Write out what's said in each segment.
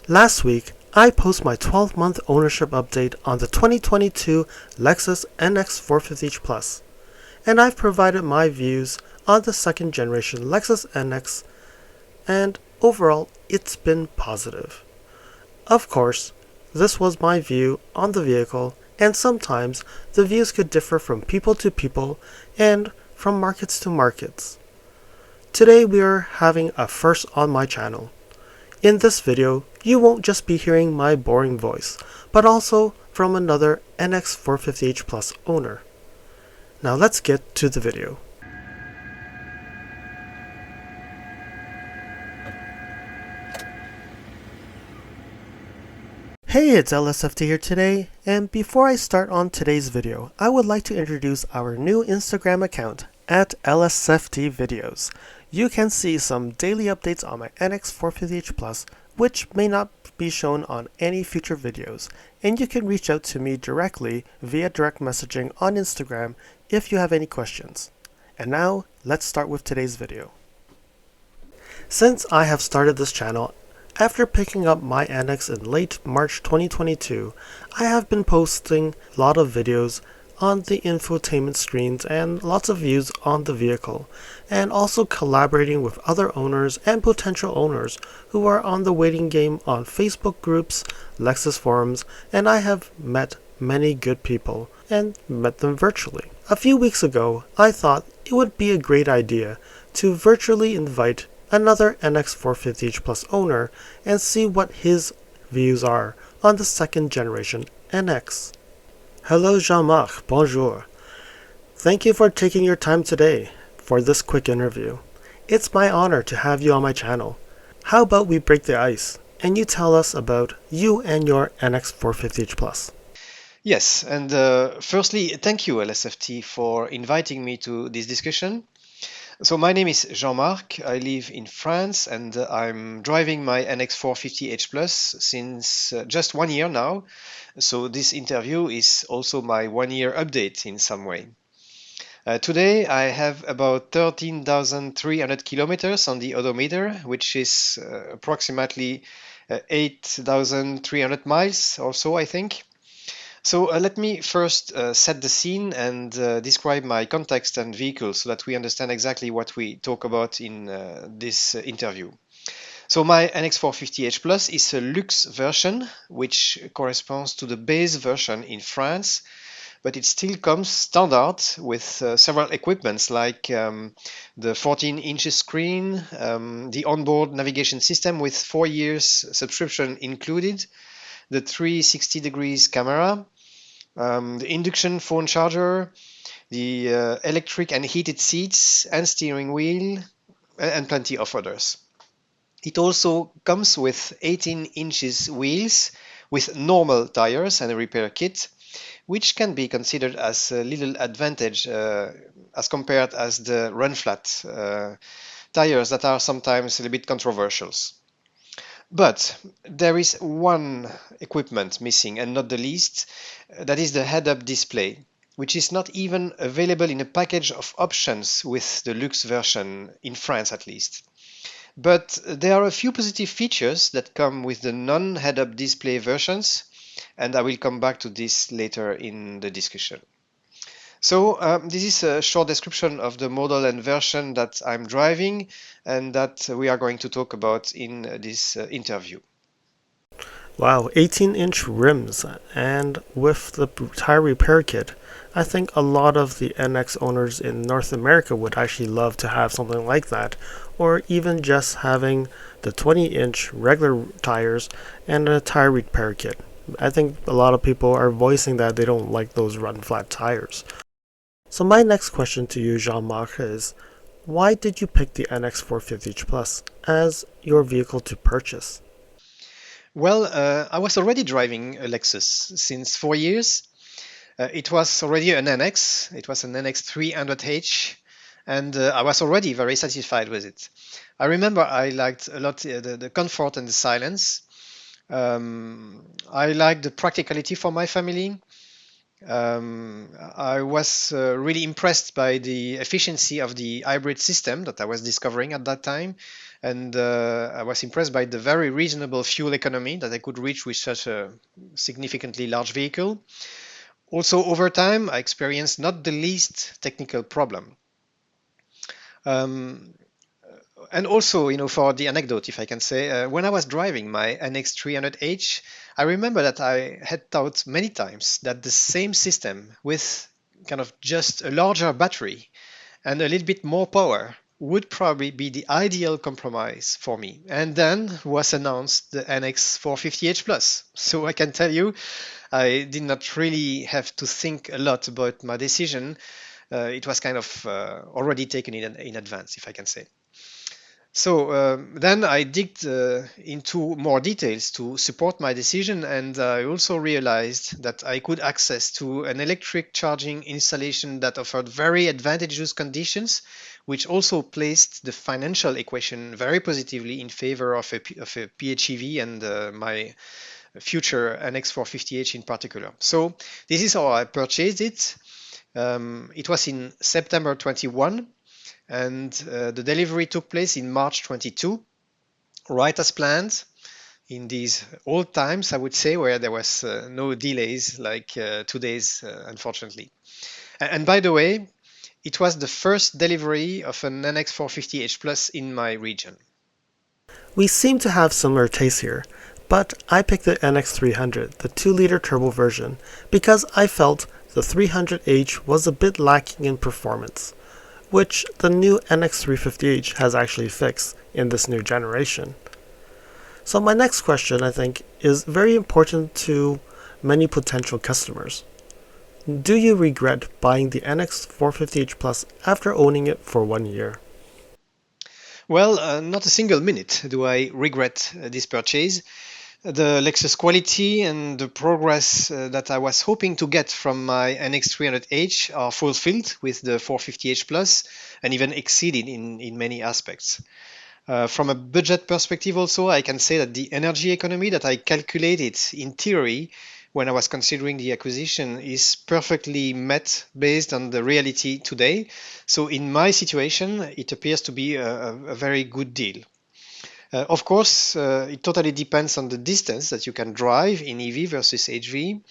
Last week, I posted my 12-month ownership update on the 2022 Lexus NX 450h Plus, and I've provided my views on the second generation Lexus NX, and overall, it's been positive. Of course, this was my view on the vehicle, and sometimes the views could differ from people to people and from markets to markets. Today we are having a first on my channel. In this video, you won't just be hearing my boring voice, but also from another NX 450h Plus owner. Now let's get to the video. Hey, it's LSFT here today, and before I start on today's video, I would like to introduce our new Instagram account at LSFT Videos. You can see some daily updates on my NX 450h Plus, which may not be shown on any future videos, and you can reach out to me directly via direct messaging on Instagram if you have any questions. And now, let's start with today's video. Since I have started this channel, after picking up my NX in late March 2022, I have been posting a lot of videos on the infotainment screens and lots of views on the vehicle, and also collaborating with other owners and potential owners who are on the waiting game on Facebook groups, Lexus forums, and I have met many good people and met them virtually. A few weeks ago, I thought it would be a great idea to virtually invite another NX 450h Plus owner and see what his views are on the second generation NX. Hello Jean-Marc, bonjour. Thank you for taking your time today for this quick interview. It's my honor to have you on my channel. How about we break the ice and you tell us about you and your NX 450h Plus? Yes, and firstly, thank you LSFT for inviting me to this discussion. So my name is Jean-Marc, I live in France, and I'm driving my NX 450h Plus since just 1 year now. So this interview is also my 1 year update in some way. Today I have about 13,300 kilometers on the odometer, which is approximately 8,300 miles or so, I think. So let me first set the scene and describe my context and vehicle so that we understand exactly what we talk about in this interview. So my NX450h Plus is a luxe version, which corresponds to the base version in France, but it still comes standard with several equipments like the 14 inches screen, the onboard navigation system with 4 years subscription included, the 360 degrees camera, the induction phone charger, the electric and heated seats and steering wheel, and plenty of others. It also comes with 18 inches wheels with normal tires and a repair kit, which can be considered as a little advantage as compared as the run flat tires that are sometimes a little bit controversial. But there is one equipment missing, and not the least, that is the head-up display, which is not even available in a package of options with the Luxe version, in France at least. But there are a few positive features that come with the non-head-up display versions, and I will come back to this later in the discussion. So this is a short description of the model and version that I'm driving and that we are going to talk about in this interview. Wow, 18-inch rims, and with the tire repair kit, I think a lot of the NX owners in North America would actually love to have something like that, or even just having the 20-inch regular tires and a tire repair kit. I think a lot of people are voicing that they don't like those run flat tires. So my next question to you, Jean-Marc, is why did you pick the NX 450h Plus as your vehicle to purchase? Well, I was already driving a Lexus since 4 years. It was already an NX. It was an NX 300h, and I was already very satisfied with it. I remember I liked a lot the comfort and the silence. I liked the practicality for my family. I was really impressed by the efficiency of the hybrid system that I was discovering at that time. And I was impressed by the very reasonable fuel economy that I could reach with such a significantly large vehicle. Also, over time, I experienced not the least technical problem. Um, and also, for the anecdote, if I can say, when I was driving my NX 300H, I remember that I had thought many times that the same system with kind of just a larger battery and a little bit more power would probably be the ideal compromise for me. And then was announced the NX 450H Plus. So I can tell you, I did not really have to think a lot about my decision. It was kind of already taken in advance, if I can say. So then I digged into more details to support my decision, and I also realized that I could access to an electric charging installation that offered very advantageous conditions, which also placed the financial equation very positively in favor of a PHEV and my future NX450H in particular. So this is how I purchased it. It was in September 21 and the delivery took place in March 22, right as planned. In these old times, I would say, where there was no delays like 2 days, unfortunately. And by the way, it was the first delivery of an NX450H Plus in my region. We seem to have similar tastes here, but I picked the NX300, the 2-liter turbo version, because I felt the 300H was a bit lacking in performance, which the new NX350H has actually fixed in this new generation. So my next question, I think, is very important to many potential customers. Do you regret buying the NX450H Plus after owning it for 1 year? Well, not a single minute do I regret this purchase. The Lexus quality and the progress that I was hoping to get from my NX300H are fulfilled with the 450H Plus and even exceeded in many aspects. From a budget perspective also, I can say that the energy economy that I calculated in theory when I was considering the acquisition is perfectly met based on the reality today. So in my situation, it appears to be a very good deal. Of course, it totally depends on the distance that you can drive in EV versus HV.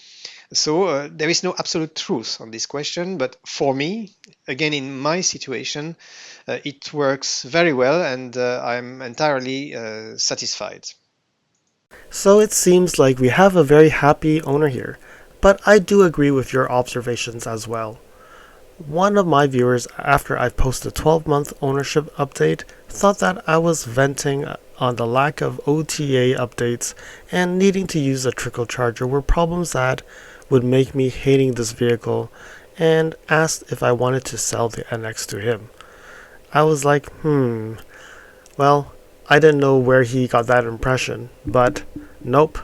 So there is no absolute truth on this question, but for me, again, in my situation, it works very well and I'm entirely satisfied. So it seems like we have a very happy owner here, but I do agree with your observations as well. One of my viewers, after I posted a 12-month ownership update, thought that I was venting on the lack of OTA updates and needing to use a trickle charger were problems that would make me hating this vehicle, and asked if I wanted to sell the NX to him. I was like, well, I didn't know where he got that impression, but nope,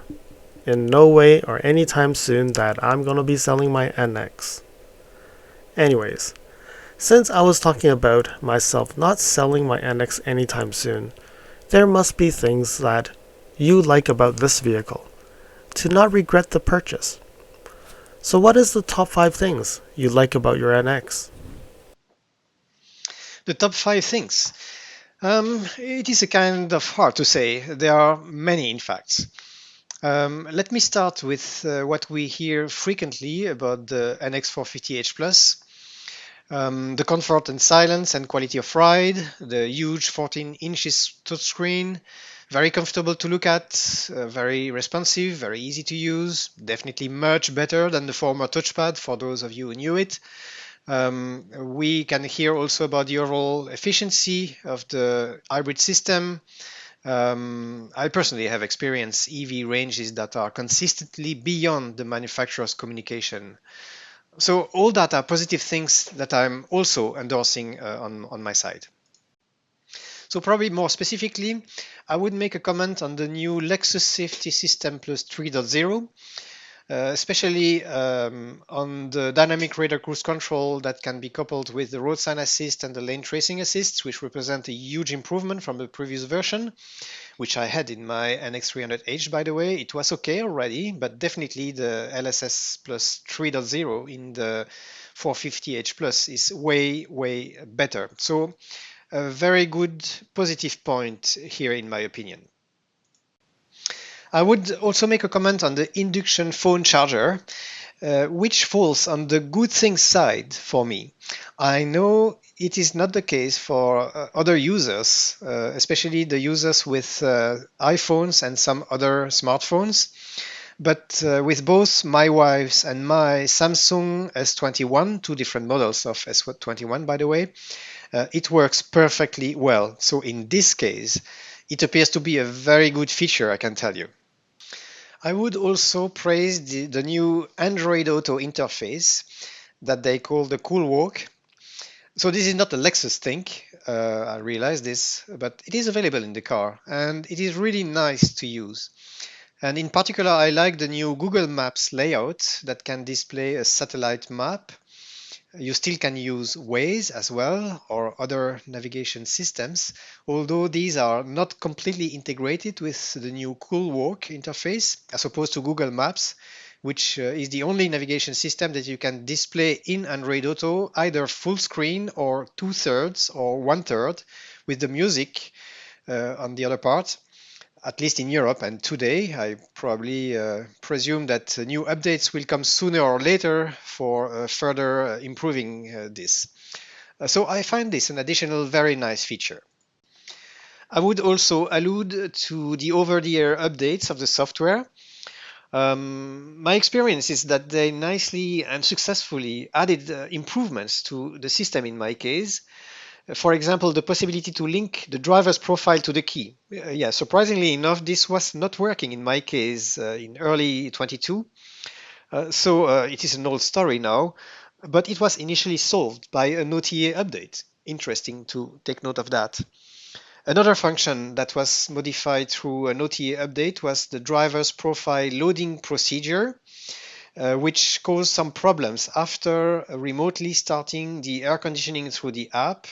in no way or anytime soon that I'm gonna be selling my NX. Anyways, since I was talking about myself not selling my NX anytime soon, there must be things that you like about this vehicle to not regret the purchase. So what is the top 5 things you like about your NX? The top 5 things. It is a kind of hard to say. There are many, in fact. Let me start with what we hear frequently about the NX450H Plus. The comfort and silence and quality of ride, the huge 14 inches touchscreen, very comfortable to look at, very responsive, very easy to use, definitely much better than the former touchpad for those of you who knew it. We can hear also about the overall efficiency of the hybrid system. I personally have experienced EV ranges that are consistently beyond the manufacturer's communication. So all that are positive things that I'm also endorsing on my side. So probably more specifically, I would make a comment on the new Lexus Safety System Plus 3.0. especially on the dynamic radar cruise control that can be coupled with the road sign assist and the lane tracing assist, which represent a huge improvement from the previous version, which I had in my NX300H, by the way. It was okay already, but definitely the LSS Plus 3.0 in the 450H Plus is way, way better. So a very good positive point here, in my opinion. I would also make a comment on the induction phone charger, which falls on the good things side for me. I know it is not the case for other users, especially the users with iPhones and some other smartphones. But with both my wife's and my Samsung S21, two different models of S21, by the way, it works perfectly well. So in this case, it appears to be a very good feature, I can tell you. I would also praise the new Android Auto interface that they call the Cool Walk. So this is not a Lexus thing, I realize this, but it is available in the car and it is really nice to use. And in particular, I like the new Google Maps layout that can display a satellite map. You still can use Waze as well or other navigation systems, although these are not completely integrated with the new Cool Walk interface, as opposed to Google Maps, which is the only navigation system that you can display in Android Auto, either full screen or 2/3 or 1/3, with the music on the other part, at least in Europe. And today, I probably presume that new updates will come sooner or later for further improving this. So I find this an additional very nice feature. I would also allude to the over-the-air updates of the software. My experience is that they nicely and successfully added improvements to the system in my case. For example, the possibility to link the driver's profile to the key. Yeah, surprisingly enough, this was not working in my case in early 22. So it is an old story now, but it was initially solved by an OTA update. Interesting to take note of that. Another function that was modified through an OTA update was the driver's profile loading procedure, which caused some problems after remotely starting the air conditioning through the app.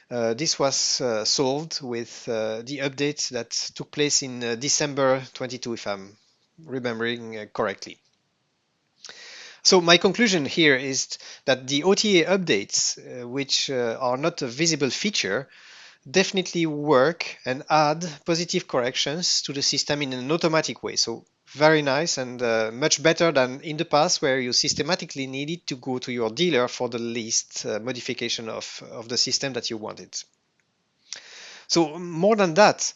This was solved with the update that took place in December 22, if I'm remembering correctly. So my conclusion here is that the OTA updates, which are not a visible feature, definitely work and add positive corrections to the system in an automatic way. So very nice and much better than in the past, where you systematically needed to go to your dealer for the least modification of the system that you wanted. So more than that,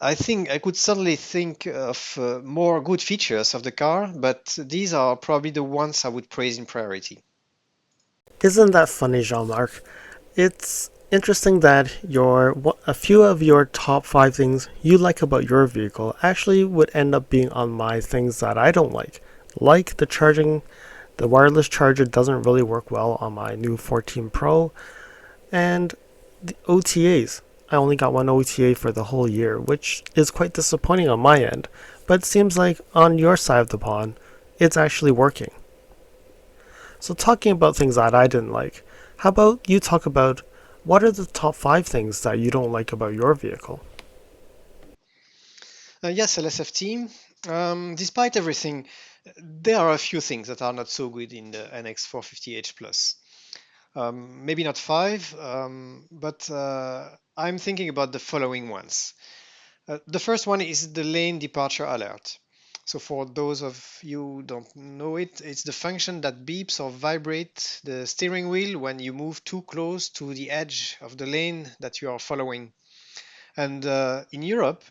I think I could certainly think of more good features of the car, but these are probably the ones I would praise in priority. Isn't that funny, Jean-Marc? It's interesting that a few of your top 5 things you like about your vehicle actually would end up being on my things that I don't like the charging. The wireless charger doesn't really work well on my new 14 Pro, and the OTAs. I only got one OTA for the whole year, which is quite disappointing on my end, but it seems like on your side of the pond, it's actually working. So, talking about things that I didn't like, how about you talk about what are the top 5 things that you don't like about your vehicle? Yes, LSFT. Despite everything, there are a few things that are not so good in the NX 450H Plus. Maybe not 5, but I'm thinking about the following ones. The first one is the lane departure alert. So for those of you who don't know it, it's the function that beeps or vibrates the steering wheel when you move too close to the edge of the lane that you are following. And in Europe,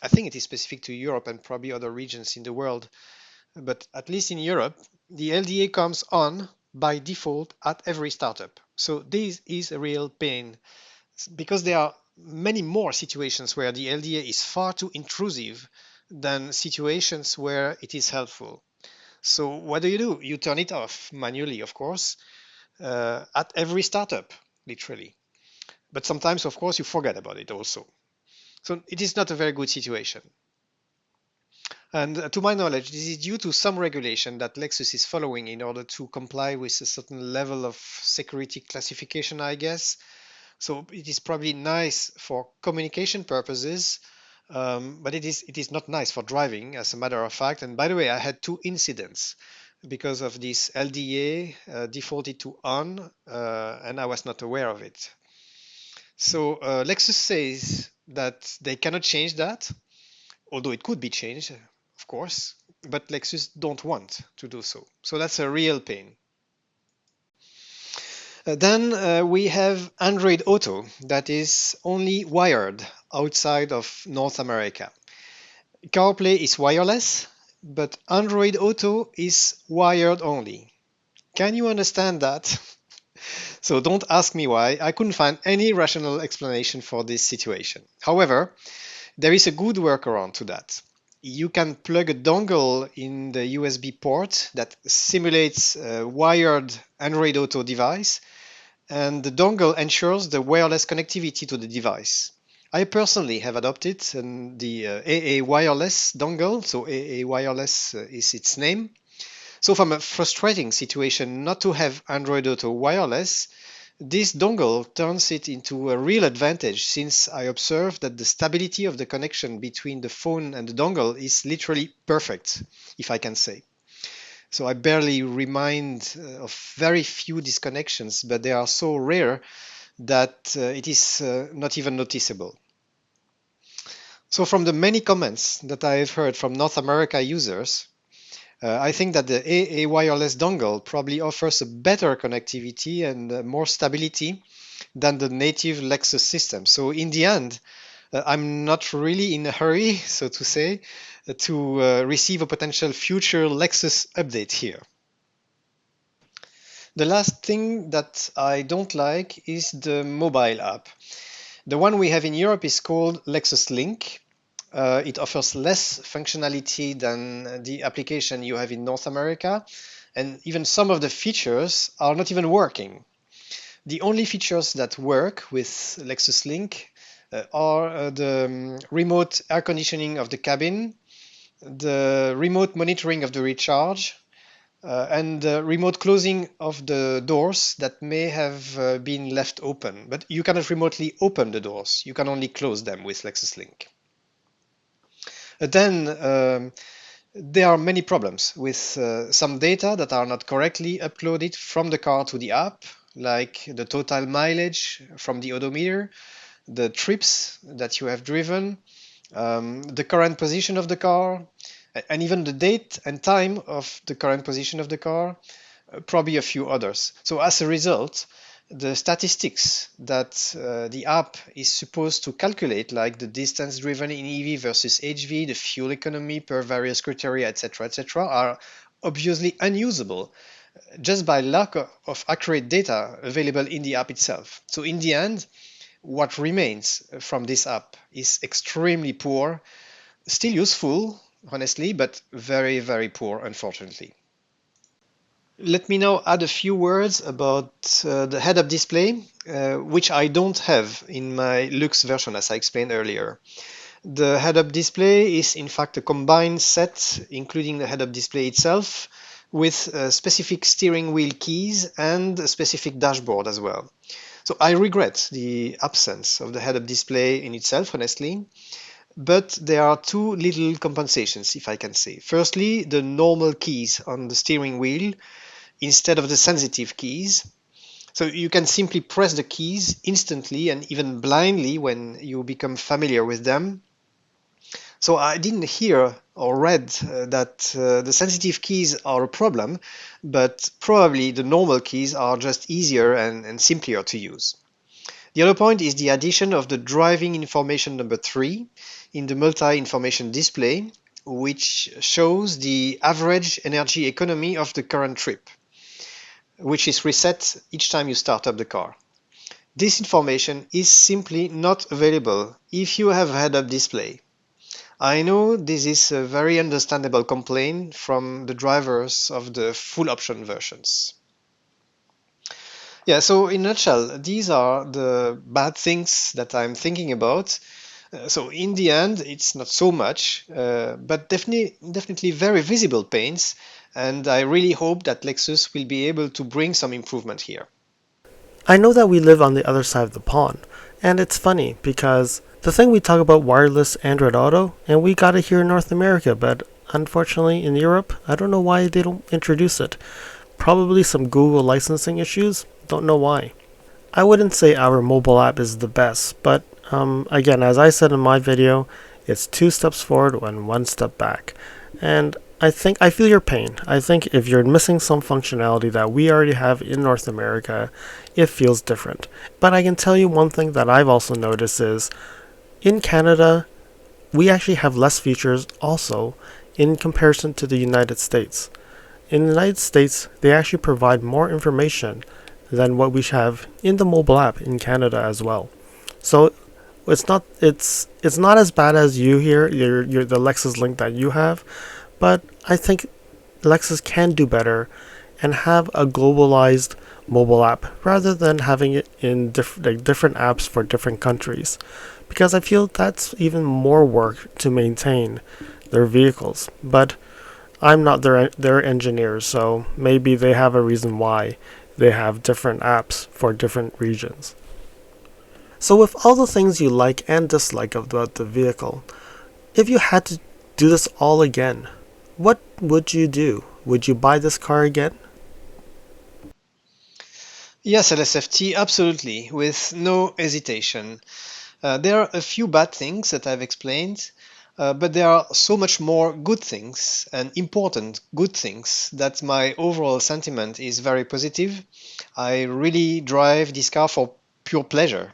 I think it is specific to Europe and probably other regions in the world, but at least in Europe, the LDA comes on by default at every startup. So this is a real pain because there are many more situations where the LDA is far too intrusive than situations where it is helpful. So what do? You turn it off manually, of course, at every startup, literally. But sometimes, of course, you forget about it also. So it is not a very good situation. And to my knowledge, this is due to some regulation that Lexus is following in order to comply with a certain level of security classification, I guess. So it is probably nice for communication purposes, but it is not nice for driving, as a matter of fact. And by the way, I had 2 incidents because of this LDA defaulted to on, and I was not aware of it. So Lexus says that they cannot change that, although it could be changed, of course, but Lexus don't want to do so. So that's a real pain. Then we have Android Auto that is only wired outside of North America. CarPlay is wireless, but Android Auto is wired only. Can you understand that? So don't ask me why. I couldn't find any rational explanation for this situation. However, there is a good workaround to that. You can plug a dongle in the USB port that simulates a wired Android Auto device, and the dongle ensures the wireless connectivity to the device. I personally have adopted the AA wireless dongle, so AA wireless is its name. So from a frustrating situation not to have Android Auto wireless, this dongle turns it into a real advantage, since I observe that the stability of the connection between the phone and the dongle is literally perfect, if I can say. So I barely remind of very few disconnections, but they are so rare that it is not even noticeable. So from the many comments that I've heard from North America users, I think that the AA wireless dongle probably offers a better connectivity and more stability than the native Lexus system. So in the end, I'm not really in a hurry, so to say, to receive a potential future Lexus update here. The last thing that I don't like is the mobile app. The one we have in Europe is called Lexus Link. It offers less functionality than the application you have in North America, and even some of the features are not even working. The only features that work with Lexus Link are the remote air conditioning of the cabin, the remote monitoring of the recharge, and remote closing of the doors that may have been left open. But you cannot remotely open the doors, you can only close them with Lexus Link. Then there are many problems with some data that are not correctly uploaded from the car to the app, like the total mileage from the odometer, the trips that you have driven, the current position of the car, and even the date and time of the current position of the car, probably a few others. So as a result, the statistics that the app is supposed to calculate, like the distance driven in EV versus HV, the fuel economy per various criteria, etc., are obviously unusable just by lack of accurate data available in the app itself. So in the end, what remains from this app is extremely poor, still useful, honestly, but very, very poor, unfortunately. Let me now add a few words about the head-up display, which I don't have in my Lux version, as I explained earlier. The head-up display is in fact a combined set, including the head-up display itself, with specific steering wheel keys and a specific dashboard as well. So I regret the absence of the head-up display in itself, honestly, but there are two little compensations, if I can say. Firstly, the normal keys on the steering wheel instead of the sensitive keys. So you can simply press the keys instantly and even blindly when you become familiar with them. So I didn't hear or read that the sensitive keys are a problem, but probably the normal keys are just easier and simpler to use. The other point is the addition of the driving information number 3 in the multi-information display, which shows the average energy economy of the current trip, which is reset each time you start up the car. This information is simply not available if you have a head-up display. I know this is a very understandable complaint from the drivers of the full option versions. Yeah, so in a nutshell, these are the bad things that I'm thinking about. So in the end, it's not so much, but definitely very visible pains. And I really hope that Lexus will be able to bring some improvement here. I know that we live on the other side of the pond, and it's funny because the thing we talk about wireless Android Auto, and we got it here in North America, but unfortunately in Europe, I don't know why they don't introduce it. Probably some Google licensing issues, don't know why. I wouldn't say our mobile app is the best, but again, as I said in my video, it's 2 steps forward and 1 step back. And I feel your pain. I think if you're missing some functionality that we already have in North America, it feels different. But I can tell you one thing that I've also noticed is in Canada, we actually have less features also in comparison to the United States. In the United States, they actually provide more information than what we have in the mobile app in Canada as well. So it's not as bad as you here, your the Lexus link that you have, but I think Lexus can do better and have a globalized mobile app rather than having it in different apps for different countries, because I feel that's even more work to maintain their vehicles. But I'm not their engineers, so maybe they have a reason why they have different apps for different regions. So with all the things you like and dislike about the vehicle, if you had to do this all again, what would you do? Would you buy this car again? Yes, LSFT, absolutely, with no hesitation. There are a few bad things that I've explained, but there are so much more good things and important good things that my overall sentiment is very positive. I really drive this car for pure pleasure.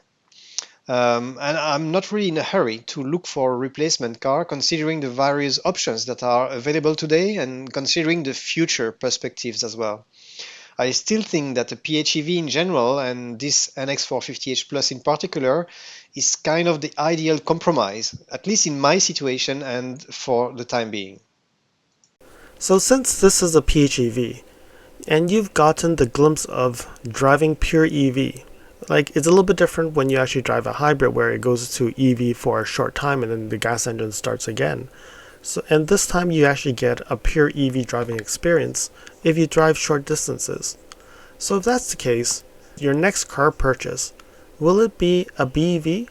And I'm not really in a hurry to look for a replacement car, considering the various options that are available today and considering the future perspectives as well. I still think that the PHEV in general, and this NX450h Plus in particular, is kind of the ideal compromise, at least in my situation and for the time being. So since this is a PHEV, and you've gotten the glimpse of driving pure EV, like it's a little bit different when you actually drive a hybrid where it goes to EV for a short time and then the gas engine starts again. So, and this time you actually get a pure EV driving experience if you drive short distances. So if that's the case, your next car purchase, will it be a BEV?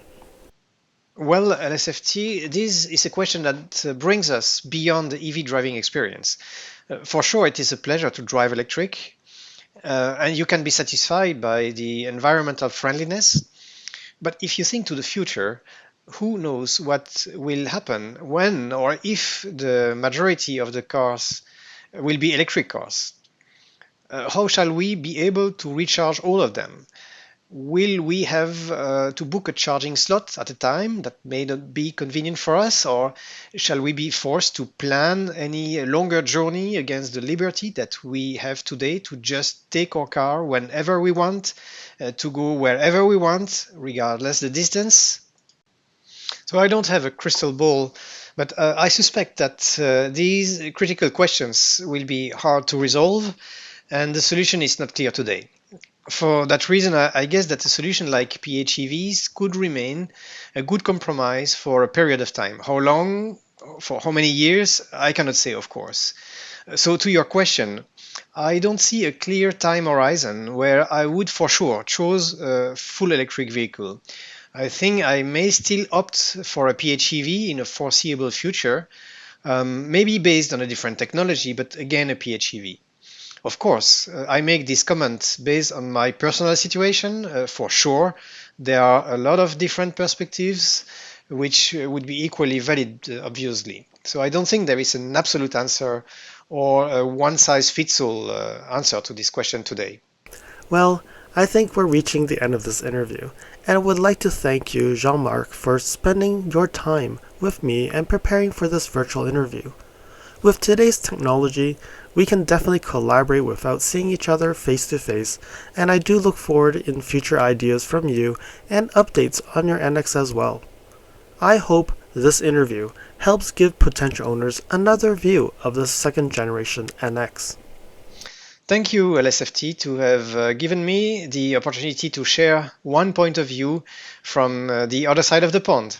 Well, LSFT, this is a question that brings us beyond the EV driving experience. For sure, it is a pleasure to drive electric, and you can be satisfied by the environmental friendliness. But if you think to the future, who knows what will happen when or if the majority of the cars will be electric cars? How shall we be able to recharge all of them? Will we have to book a charging slot at a time that may not be convenient for us, or shall we be forced to plan any longer journey against the liberty that we have today to just take our car whenever we want, to go wherever we want, regardless the distance? So I don't have a crystal ball, but I suspect that these critical questions will be hard to resolve, and the solution is not clear today. For that reason, I guess that a solution like PHEVs could remain a good compromise for a period of time. How long, for how many years, I cannot say, of course. So, to your question, I don't see a clear time horizon where I would for sure choose a full electric vehicle. I think I may still opt for a PHEV in a foreseeable future, maybe based on a different technology, but again a PHEV. Of course, I make this comment based on my personal situation. For sure, there are a lot of different perspectives which would be equally valid, obviously. So I don't think there is an absolute answer or a one size fits all answer to this question today. Well, I think we're reaching the end of this interview, and I would like to thank you, Jean-Marc, for spending your time with me and preparing for this virtual interview. With today's technology, we can definitely collaborate without seeing each other face to face, and I do look forward in future ideas from you and updates on your NX as well. I hope this interview helps give potential owners another view of the second generation NX. Thank you, LSFT, to have given me the opportunity to share one point of view from the other side of the pond.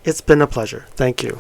It's been a pleasure. Thank you.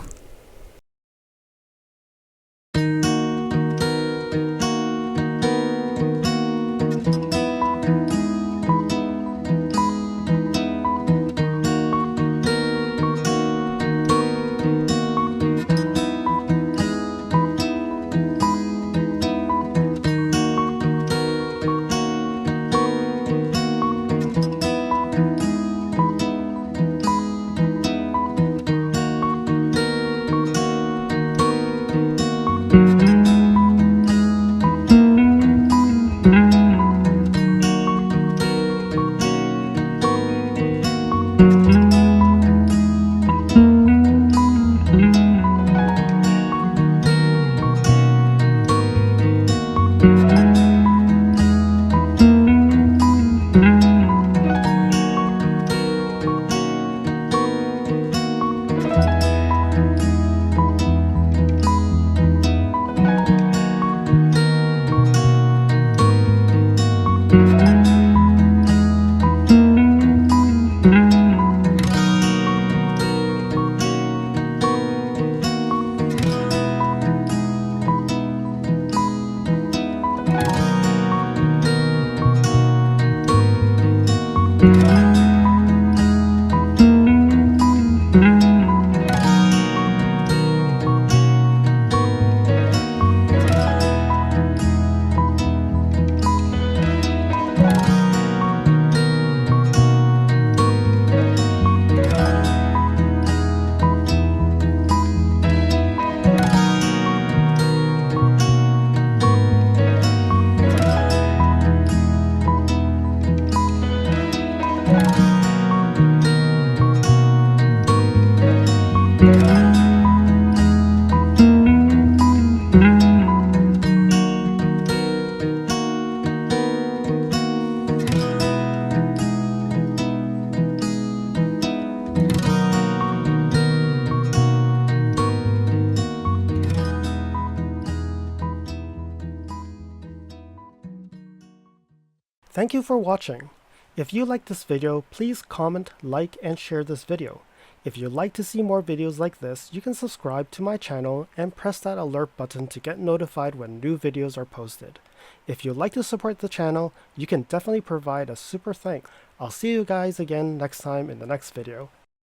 Thank you for watching. If you liked this video, please comment, like, and share this video. If you'd like to see more videos like this, you can subscribe to my channel and press that alert button to get notified when new videos are posted. If you'd like to support the channel, you can definitely provide a super thanks. I'll see you guys again next time in the next video.